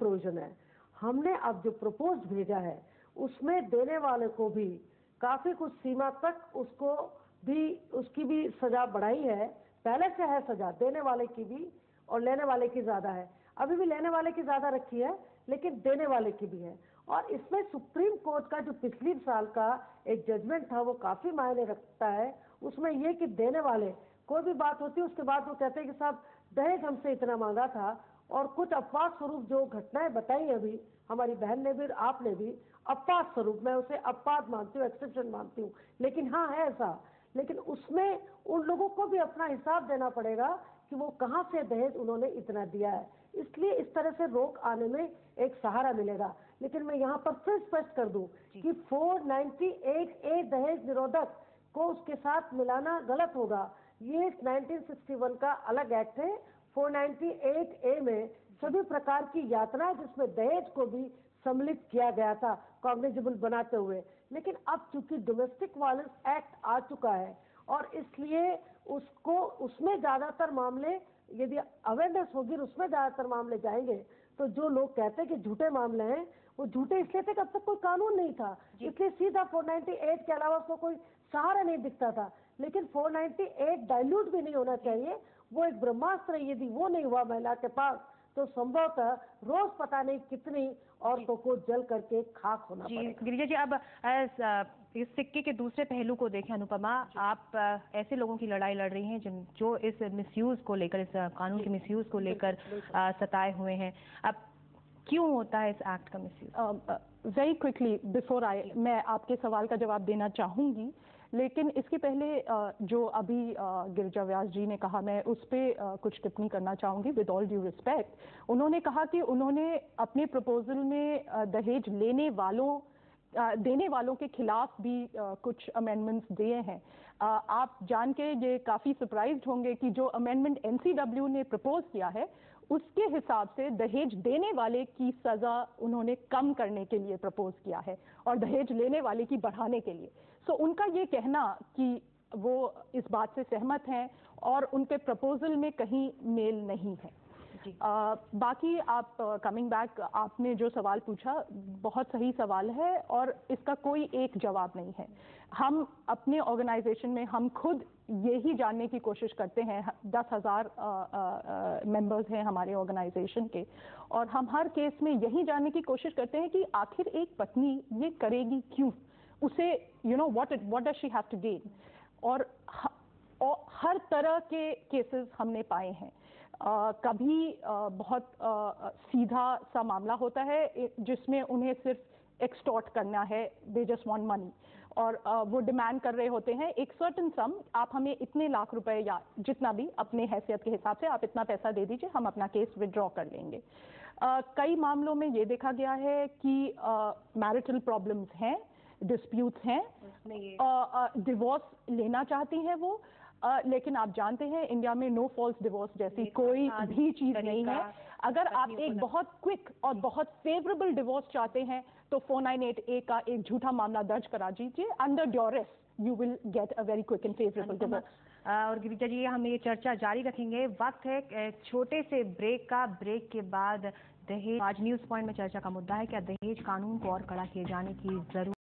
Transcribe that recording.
Provision है। हमने अब जो प्रपोज भेजा है उसमें देने वाले को भी काफी कुछ सीमा तक उसकी भी सजा बढ़ाई है। पहले से है सजा देने वाले की भी और लेने वाले की ज्यादा है। अभी भी लेने वाले की ज्यादा रखी है लेकिन देने वाले की भी है। और इसमें सुप्रीम कोर्ट का जो पिछले साल का एक जजमेंट था वो काफी मायने रखता है। उसमें ये कि देने वाले कोई भी बात होती है उसके बाद वो कहते हैं कि साहब दहेज हमसे इतना मांगा था, और कुछ अपवाद स्वरूप जो घटनाएं बताई अभी हमारी बहन ने भी और आपने भी, अपवाद स्वरूप, मैं उसे अपवाद मानती हूँ, एक्सेप्शन मानती हूँ, लेकिन हाँ है ऐसा। लेकिन उसमें उन लोगों को भी अपना हिसाब देना पड़ेगा कि वो कहाँ से दहेज उन्होंने इतना दिया है। इसलिए इस तरह से रोक आने में एक सहारा मिलेगा। लेकिन मैं यहाँ पर फिर स्पष्ट कर दूं कि 498A दहेज निरोधक को उसके साथ मिलाना गलत होगा। ये 1961 का अलग एक्ट है। 498A में सभी प्रकार की यातना जिसमें दहेज को भी सम्मिलित किया गया था कॉग्निजेबल बनाते हुए। लेकिन अब चूंकि डोमेस्टिक वायलेंस एक्ट आ चुका है और इसलिए उसमें ज्यादातर मामले, यदि अवेयरनेस होगी उसमें ज्यादातर मामले जाएंगे। तो जो लोग कहते हैं कि झूठे मामले हैं वो झूठे इसलिए थे कि अब तक कोई कानून नहीं था, इसलिए सीधा 498 के अलावा उसको कोई सहारा नहीं दिखता था। लेकिन 498 डाइल्यूट भी नहीं होना चाहिए, वो एक ब्रह्मास्त्र। यदि वो नहीं हुआ महिला के पास तो संभवतः रोज पता नहीं कितनी औरतों को जल करके खाक होना पड़ेगा। गिरिजा जी, अब इस सिक्के के दूसरे पहलू को देखें अनुपमा, आप ऐसे लोगों की लड़ाई लड़ रही हैं जो इस मिसयूज को लेकर, इस कानून के मिसयूज को लेकर सताए हुए हैं। अब क्यों होता है इस एक्ट का मिसयूज? वेरी क्विकली बिफोर मैं आपके सवाल का जवाब देना चाहूंगी, लेकिन इसके पहले जो अभी गिरिजा व्यास जी ने कहा, मैं उस पर कुछ टिप्पणी करना चाहूंगी विद ऑल ड्यू रिस्पेक्ट। उन्होंने कहा कि उन्होंने अपने प्रपोजल में दहेज देने वालों के खिलाफ भी कुछ अमेंडमेंट्स दिए हैं। आप जान के ये काफी सरप्राइज्ड होंगे कि जो अमेंडमेंट NCW ने प्रपोज किया है उसके हिसाब से दहेज देने वाले की सजा उन्होंने कम करने के लिए प्रपोज किया है और दहेज लेने वाले की बढ़ाने के लिए। सो उनका ये कहना कि वो इस बात से सहमत हैं और उनके प्रपोजल में कहीं मेल नहीं है। बाकी आप कमिंग बैक, आपने जो सवाल पूछा बहुत सही सवाल है और इसका कोई एक जवाब नहीं है। हम अपने ऑर्गेनाइजेशन में हम खुद यही जानने की कोशिश करते हैं। 10,000 मेंबर्स हैं हमारे ऑर्गेनाइजेशन के, और हम हर केस में यही जानने की कोशिश करते हैं कि आखिर एक पत्नी ये करेगी क्यों, उसे what does she have to gain. और हर तरह के केसेस हमने पाए हैं। कभी बहुत सीधा सा मामला होता है जिसमें उन्हें सिर्फ एक्सटॉर्ट करना है, दे जस्ट वांट मनी, और वो डिमांड कर रहे होते हैं एक सर्टेन सम, आप हमें इतने लाख रुपए या जितना भी अपने हैसियत के हिसाब से आप इतना पैसा दे दीजिए, हम अपना केस विड्रॉ कर लेंगे। कई मामलों में ये देखा गया है कि मैरिटल प्रॉब्लम्स हैं, डिस्प्यूट्स हैं, डिवोर्स लेना चाहती हैं वो, लेकिन आप जानते हैं इंडिया में नो फॉल्स डिवोर्स जैसी कोई भी चीज नहीं है। अगर आप एक बहुत क्विक और बहुत फेवरेबल डिवोर्स चाहते हैं तो 498A का एक झूठा मामला दर्ज करा दीजिए, under duress you will get a very quick and favourable divorce. और गिरिजा जी, हम ये चर्चा जारी रखेंगे। वक्त है छोटे से ब्रेक का। ब्रेक के बाद दहेज, आज न्यूज पॉइंट में चर्चा का मुद्दा है क्या दहेज कानून को और कड़ा किए जाने की जरूरत